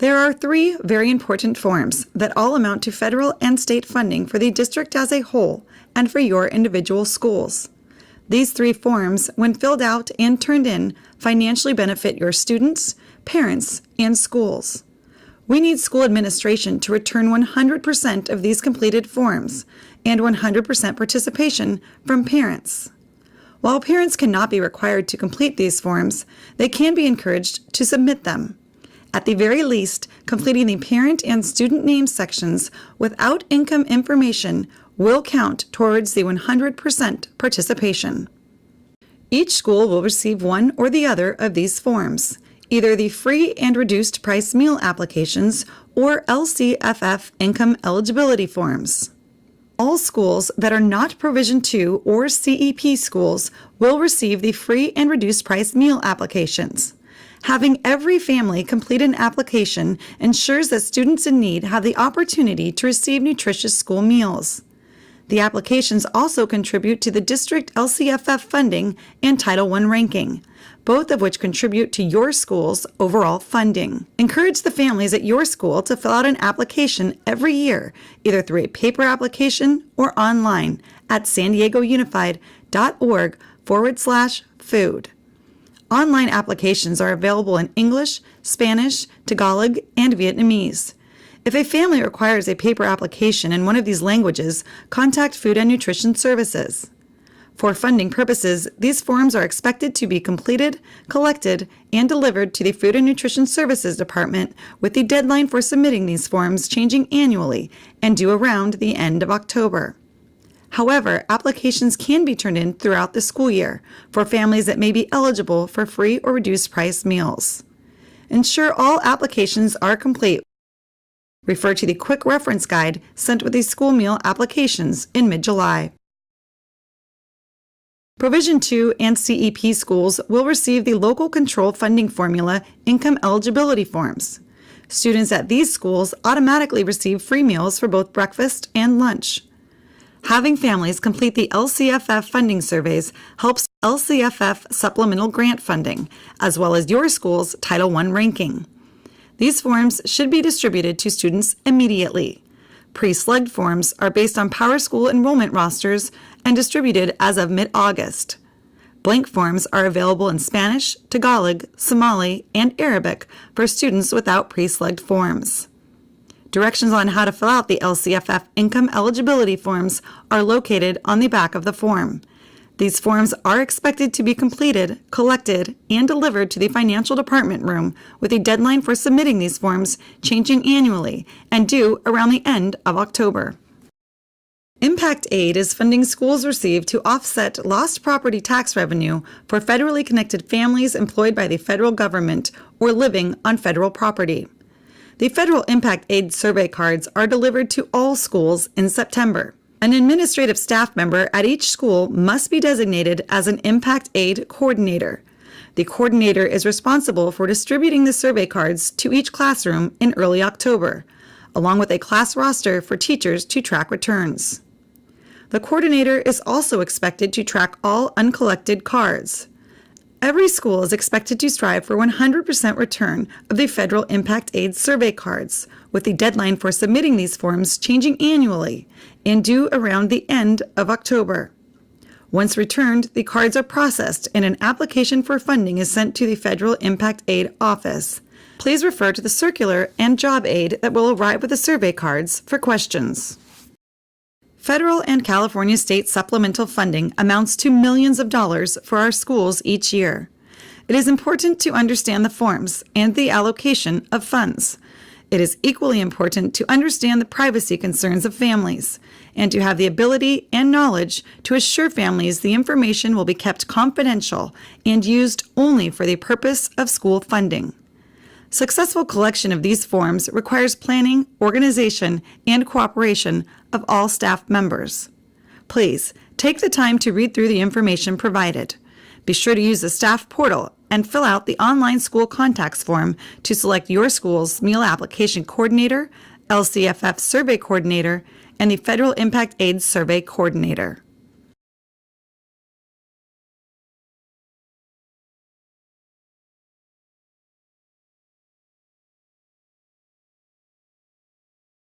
There are three very important forms that all amount to federal and state funding for the district as a whole and for your individual schools. These three forms, when filled out and turned in, financially benefit your students, parents, and schools. We need school administration to return 100% of these completed forms and 100% participation from parents. While parents cannot be required to complete these forms, they can be encouraged to submit them. At the very least, completing the parent and student name sections without income information will count towards the 100% participation. Each school will receive one or the other of these forms, either the free and reduced price meal applications or LCFF income eligibility forms. All schools that are not Provision 2 or CEP schools will receive the free and reduced price meal applications. Having every family complete an application ensures that students in need have the opportunity to receive nutritious school meals. The applications also contribute to the district LCFF funding and Title I ranking, both of which contribute to your school's overall funding. Encourage the families at your school to fill out an application every year, either through a paper application or online at sandiegounified.org/food. Online applications are available in English, Spanish, Tagalog, and Vietnamese. If a family requires a paper application in one of these languages, contact Food and Nutrition Services. For funding purposes, these forms are expected to be completed, collected, and delivered to the Food and Nutrition Services Department, with the deadline for submitting these forms changing annually and due around the end of October. However, applications can be turned in throughout the school year for families that may be eligible for free or reduced price meals. Ensure all applications are complete. Refer to the quick reference guide sent with the school meal applications in mid-July. Provision 2 and CEP schools will receive the Local Control Funding Formula income eligibility forms. Students at these schools automatically receive free meals for both breakfast and lunch. Having families complete the LCFF funding surveys helps LCFF supplemental grant funding, as well as your school's Title I ranking. These forms should be distributed to students immediately. Pre-slugged forms are based on PowerSchool enrollment rosters and distributed as of mid-August. Blank forms are available in Spanish, Tagalog, Somali, and Arabic for students without pre-slugged forms. Directions on how to fill out the LCFF income eligibility forms are located on the back of the form. These forms are expected to be completed, collected, and delivered to the financial department room, with a deadline for submitting these forms changing annually and due around the end of October. Impact Aid is funding schools receive to offset lost property tax revenue for federally connected families employed by the federal government or living on federal property. The Federal Impact Aid survey cards are delivered to all schools in September. An administrative staff member at each school must be designated as an Impact Aid coordinator. The coordinator is responsible for distributing the survey cards to each classroom in early October, along with a class roster for teachers to track returns. The coordinator is also expected to track all uncollected cards. Every school is expected to strive for 100% return of the Federal Impact Aid survey cards, with the deadline for submitting these forms changing annually and due around the end of October. Once returned, the cards are processed and an application for funding is sent to the Federal Impact Aid office. Please refer to the circular and job aid that will arrive with the survey cards for questions. Federal and California state supplemental funding amounts to millions of dollars for our schools each year. It is important to understand the forms and the allocation of funds. It is equally important to understand the privacy concerns of families and to have the ability and knowledge to assure families the information will be kept confidential and used only for the purpose of school funding. Successful collection of these forms requires planning, organization, and cooperation of all staff members. Please take the time to read through the information provided. Be sure to use the staff portal and fill out the online school contacts form to select your school's meal application coordinator, LCFF survey coordinator, and the Federal Impact Aid survey coordinator.